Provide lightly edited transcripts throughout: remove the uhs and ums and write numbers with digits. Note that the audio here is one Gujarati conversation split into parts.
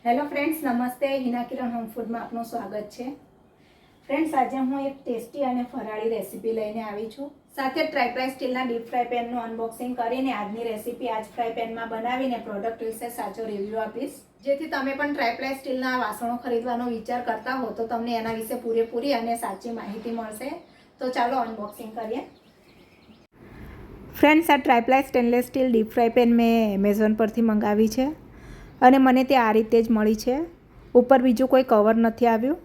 હેલો ફ્રેન્ડ્સ, નમસ્તે. હિના કિરણ હોમ ફૂડમાં આપનું સ્વાગત છે. ફ્રેન્ડ્સ, આજે હું એક ટેસ્ટી અને ફરાળી રેસીપી લઈને આવી છું. સાથે ટ્રાયપ્લાય સ્ટીલના ડીપ ફ્રાય પેનનું અનબોક્સિંગ કરીને આજની રેસીપી આજ ફ્રાય પેનમાં બનાવીને પ્રોડક્ટ વિશે સાચો રિવ્યૂ આપીશ, જેથી તમે પણ ટ્રાયપ્લાય સ્ટીલના વાસણો ખરીદવાનો વિચાર કરતા હો તો તમને એના વિશે પૂરેપૂરી અને સાચી માહિતી મળશે. તો ચાલો અનબોક્સિંગ કરીએ. ફ્રેન્ડ્સ, આ triply stainless steel deep fry pan મેં એમેઝોન પરથી મંગાવી છે અને મને તે આ રીતે જ મળી છે. ઉપર બીજું કોઈ કવર નથી આવ્યું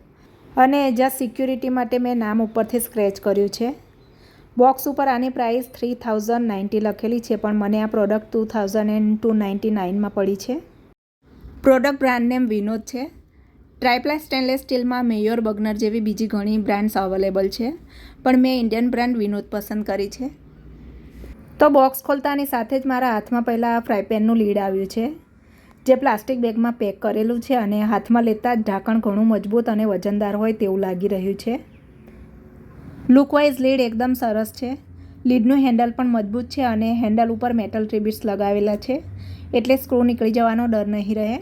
અને જસ્ટ સિક્યુરિટી માટે મેં નામ ઉપરથી સ્ક્રેચ કર્યું છે. બોક્સ ઉપર આની પ્રાઇસ 3090 લખેલી છે, પણ મને આ પ્રોડક્ટ 2299માં પડી છે. પ્રોડક્ટ બ્રાન્ડ નેમ વિનોદ છે. ટ્રાયપ્લાય સ્ટેનલેસ સ્ટીલમાં મેયોર, બર્ગનર જેવી બીજી ઘણી બ્રાન્ડ્સ અવેલેબલ છે, પણ મેં ઇન્ડિયન બ્રાન્ડ વિનોદ પસંદ કરી છે. તો બોક્સ ખોલતાની સાથે જ મારા હાથમાં પહેલાં આ ફ્રાય પેનનું લીડ આવ્યું છે, જે પ્લાસ્ટિક બેગમાં પેક કરેલું છે અને હાથમાં લેતા જ ઢાંકણ ઘણું મજબૂત અને વજનદાર હોય તેવું લાગી રહ્યું છે. લુકવાઇઝ લીડ એકદમ સરસ છે. લીડનું હેન્ડલ પણ મજબૂત છે અને હેન્ડલ ઉપર મેટલ ટ્રિબિટ્સ લગાવેલા છે, એટલે સ્ક્રૂ નીકળી જવાનો ડર નહીં રહે.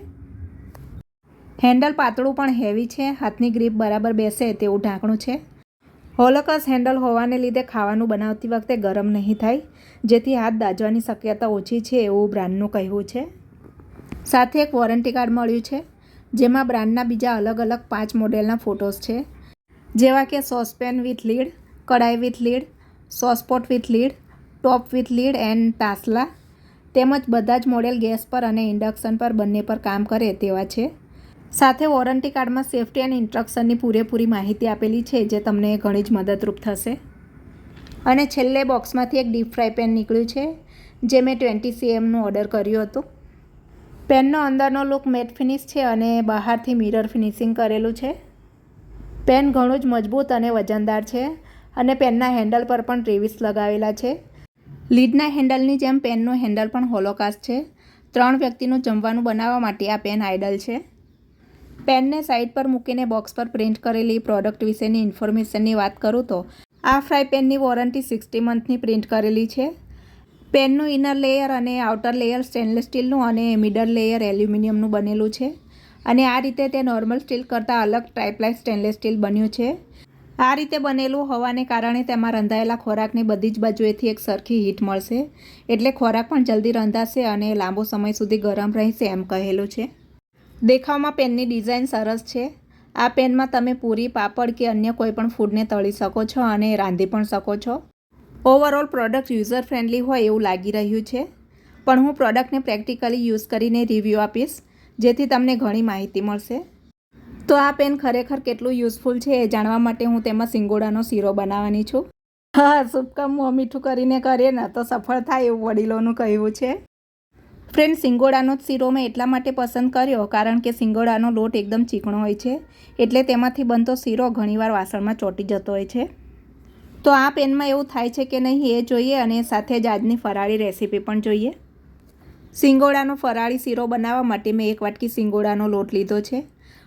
હેન્ડલ પાતળું પણ હેવી છે. હાથની ગ્રીપ બરાબર બેસે તેવું ઢાંકણું છે. હોલોકસ હેન્ડલ હોવાને લીધે ખાવાનું બનાવતી વખતે ગરમ નહીં થાય, જેથી હાથ દાઝવાની શક્યતા ઓછી છે એવું બ્રાન્ડનું કહેવું છે. સાથે એક વોરંટી કાર્ડ મળ્યું છે, જેમાં બ્રાન્ડના બીજા અલગ અલગ 5 મોડેલના ફોટોસ છે, જેવા કે saucepan with lid, kadai with lid, saucepot with lid, ટોપ વિથ લીડ એન્ડ તાસલા. તેમજ બધા જ મોડેલ ગેસ પર અને ઇન્ડક્શન પર બંને પર કામ કરે તેવા છે. સાથે વોરંટી કાર્ડમાં સેફ્ટી અને ઇન્સ્ટ્રક્શનની પૂરેપૂરી માહિતી આપેલી છે, જે તમને ઘણી જ મદદરૂપ થશે. અને છેલ્લે બોક્સમાંથી એક ડીપ ફ્રાય પેન નીકળ્યું છે, જે મેં 20 cmનું ઓર્ડર કર્યું હતું. પેનનો અંદરનો લુક મેટ ફિનિશ છે અને બહારથી મિરર ફિનિશિંગ કરેલું છે. પેન ઘણું જ મજબૂત અને વજનદાર છે અને પેનના હેન્ડલ પર પણ ટ્રિબિટ્સ લગાવેલા છે. લીડના હેન્ડલની જેમ પેનનું હેન્ડલ પણ હોલોકાસ્ટ છે. 3 વ્યક્તિનું જમવાનું બનાવવા માટે આ પેન આઇડલ છે. પેનને સાઈડ પર મૂકીને બોક્સ પર પ્રિન્ટ કરેલી પ્રોડક્ટ વિશેની ઇન્ફોર્મેશનની વાત કરું તો આ ફ્રાય પેનની વોરંટી 60 મંથની પ્રિન્ટ કરેલી છે. પેનનું ઇનર લેયર અને આઉટર લેયર સ્ટેનલેસ સ્ટીલનું અને મિડલ લેયર એલ્યુમિનિયમનું બનેલું છે અને આ રીતે તે નોર્મલ સ્ટીલ કરતાં અલગ ટ્રાયપ્લાય સ્ટેનલેસ સ્ટીલ બન્યું છે. આ રીતે બનેલું હોવાને કારણે તેમાં રંધાયેલા ખોરાકની બધી જ બાજુએથી એક સરખી હીટ મળશે, એટલે ખોરાક પણ જલ્દી રંધાશે અને લાંબો સમય સુધી ગરમ રહેશે એમ કહેલું છે. દેખાવમાં પેનની ડિઝાઇન સરસ છે. આ પેનમાં તમે પૂરી, પાપડ કે અન્ય કોઈ પણ ફૂડને તળી શકો છો અને રાંધી પણ શકો છો. ઓવરઓલ પ્રોડક્ટ યુઝર ફ્રેન્ડલી હોય એવું લાગી રહ્યું છે, પણ હું પ્રોડક્ટને પ્રેક્ટિકલી યુઝ કરીને રિવ્યૂ આપીશ, જેથી તમને ઘણી માહિતી મળશે. તો આ પેન ખરેખર કેટલું યુઝફુલ છે એ જાણવા માટે હું તેમાં સિંગોડાનો શીરો બનાવવાની છું. હા, શુભ કામ મોં મીઠું કરીને કરીએ ને તો સફળ થાય એવું વડીલોનું કહેવું છે. ફ્રેન્ડ, સિંગોડાનો જ શીરો મેં એટલા માટે પસંદ કર્યો કારણ કે સિંગોડાનો લોટ એકદમ ચીકણો હોય છે, એટલે તેમાંથી બનતો શીરો ઘણીવાર વાસણમાં ચોંટી જતો હોય છે. તો આ પેનમાં એવું થાય છે કે નહીં એ જોઈએ અને સાથે જ આજની ફરાળી રેસીપી પણ જોઈએ. સિંગોડાનો ફરાળી શીરો બનાવવા માટે મેં 1 વાટકી સિંગોડાનો લોટ લીધો છે.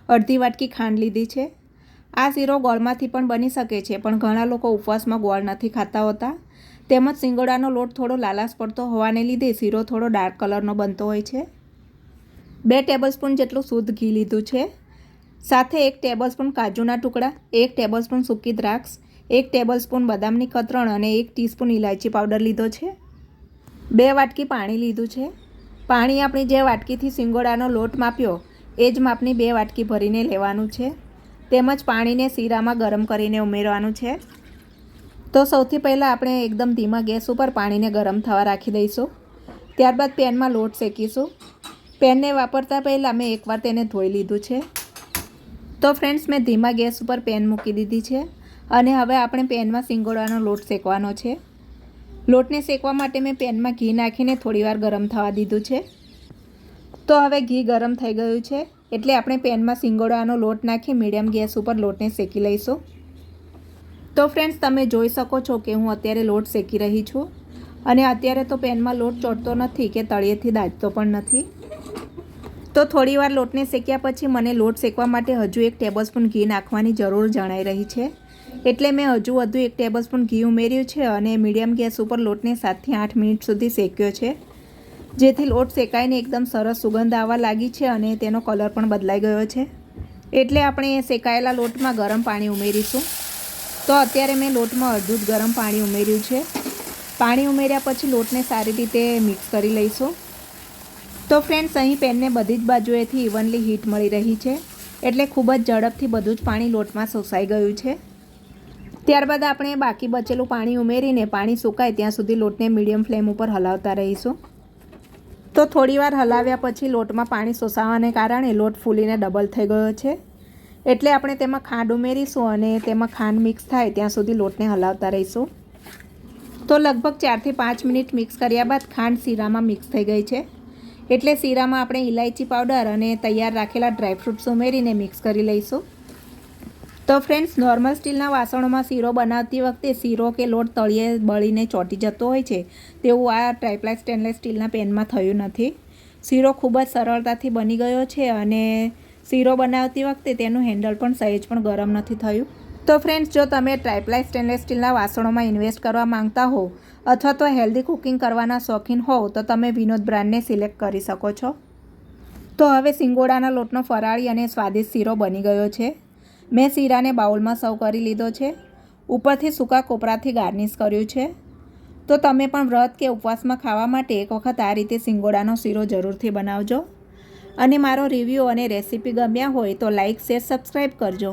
અડધી વાટકી ખાંડ લીધી છે. આ શીરો ગોળમાંથી પણ બની શકે છે, પણ ઘણા લોકો ઉપવાસમાં ગોળ નથી ખાતા હોતા. તેમજ સિંગોડાનો લોટ થોડો લાલાશ પડતો હોવાને લીધે શીરો થોડો ડાર્ક કલરનો બનતો હોય છે. 2 ટેબલસ્પૂન જેટલું શુદ્ધ ઘી લીધું છે. સાથે 1 ટેબલસ્પૂન કાજુના ટુકડા, 1 ટેબલસ્પૂન સૂકી દ્રાક્ષ, 1 ટેબલસ્પૂન બદામની કતરણ અને 1 ટીસ્પૂન ઇલાયચી પાવડર લીધો છે. 2 વાટકી પાણી લીધું છે. પાણી આપણી જે વાટકીથી સિંગોડાનો લોટ માપ્યો એ જ માપની 2 વાટકી ભરીને લેવાનું છે. તેમજ પાણીને શીરામાં ગરમ કરીને ઉમેરવાનું છે. તો સૌથી પહેલાં આપણે એકદમ ધીમા ગેસ ઉપર પાણીને ગરમ થવા રાખી દઈશું. ત્યારબાદ પેનમાં લોટ શેકીશું. પેનને વાપરતા પહેલાં મેં એકવાર તેને ધોઈ લીધું છે. તો ફ્રેન્ડ્સ, મેં ધીમા ગેસ ઉપર પેન મૂકી દીધી છે અને હવે આપણે પેનમાં સિંગોડાનો લોટ શેકવાનો છે. લોટને શેકવા માટે મેં પેનમાં ઘી નાખીને થોડીવાર ગરમ થવા દીધું છે. તો હવે ઘી ગરમ થઈ ગયું છે, એટલે આપણે પેનમાં સિંગોડાનો લોટ નાખી મીડિયમ ગેસ ઉપર લોટને શેકી લઈશું. તો ફ્રેન્ડ્સ, તમે જોઈ શકો છો કે હું અત્યારે લોટ શેકી રહી છું અને અત્યારે તો પેનમાં લોટ ચોંટતો નથી કે તળિયેથી દાજતો પણ નથી. તો થોડીવાર લોટને શેક્યા પછી મને લોટ શેકવા માટે હજુ 1 ટેબલસ્પૂન ઘી નાખવાની જરૂર જણાઈ રહી છે, એટલે મેં હજુ વધુ 1 ટેબલસ્પૂન ઘી ઉમેર્યું છે અને મીડિયમ ગેસ ઉપર લોટને 7 થી 8 મિનિટ સુધી શેક્યો છે. જેથી લોટ શેકાઈને એકદમ સરસ સુગંધ આવવા લાગી છે અને તેનો કલર પણ બદલાઈ ગયો છે. એટલે આપણે શેકાયેલા લોટમાં ગરમ પાણી ઉમેરીશું. તો અત્યારે મેં લોટમાં અડધું જ ગરમ પાણી ઉમેર્યું છે. પાણી ઉમેર્યા પછી લોટને સારી રીતે મિક્સ કરી લઈશું. તો ફ્રેન્ડ્સ, અહીં પેનને બધી જ બાજુએથી ઇવનલી હીટ મળી રહી છે, એટલે ખૂબ જ ઝડપથી બધું જ પાણી લોટમાં શોષાઈ ગયું છે. ત્યારબાદ આપણે બાકી બચેલું પાણી ઉમેરીને પાણી સુકાય ત્યાં સુધી લોટને મીડિયમ ફ્લેમ ઉપર હલાવતા રહીશું. તો થોડીવાર હલાવ્યા પછી લોટમાં પાણી શોષાવાને કારણે લોટ ફૂલીને ડબલ થઈ ગયો છે. એટલે આપણે તેમાં ખાંડ ઉમેરીશું અને તેમાં ખાંડ મિક્સ થાય ત્યાં સુધી લોટને હલાવતા રહીશું. તો લગભગ 4 થી 5 મિનિટ મિક્સ કર્યા બાદ ખાંડ શીરામાં મિક્સ થઈ ગઈ છે. એટલે શીરામાં આપણે ઇલાયચી પાવડર અને તૈયાર રાખેલા ડ્રાયફ્રૂટ્સ ઉમેરીને મિક્સ કરી લઈશું. તો ફ્રેન્ડ્સ, નોર્મલ સ્ટીલના વાસણોમાં શીરો બનાવતી વખતે શીરો કે લોટ તળિયે બળીને ચોંટી જતો હોય છે, તેવું આ ટ્રાયપ્લાય સ્ટેનલેસ સ્ટીલના પેનમાં થયું નથી. શીરો ખૂબ જ સરળતાથી બની ગયો છે અને શીરો બનાવતી વખતે તેનું હેન્ડલ પણ સહેજ પણ ગરમ નથી થયું. તો ફ્રેન્ડ્સ, જો તમે ટ્રાયપ્લાય સ્ટેનલેસ સ્ટીલના વાસણોમાં ઇન્વેસ્ટ કરવા માંગતા હો અથવા તો હેલ્ધી કુકિંગ કરવાના શોખીન હોવ તો તમે વિનોદ બ્રાન્ડને સિલેક્ટ કરી શકો છો. તો હવે સિંગોડાના લોટનો ફરાળી અને સ્વાદિષ્ટ શીરો બની ગયો છે. મેં શીરાને બાઉલમાં સર્વ કરી લીધો છે. ઉપરથી સૂકા કોપરાથી ગાર્નિશ કર્યું છે. તો તમે પણ વ્રત કે ઉપવાસમાં ખાવા માટે એક વખત આ રીતે સિંગોડાનો શીરો જરૂરથી બનાવજો. અને મારો રિવ્યૂ અને રેસીપી ગમ્યા હોય તો લાઇક, શેર, સબસ્ક્રાઈબ કરજો.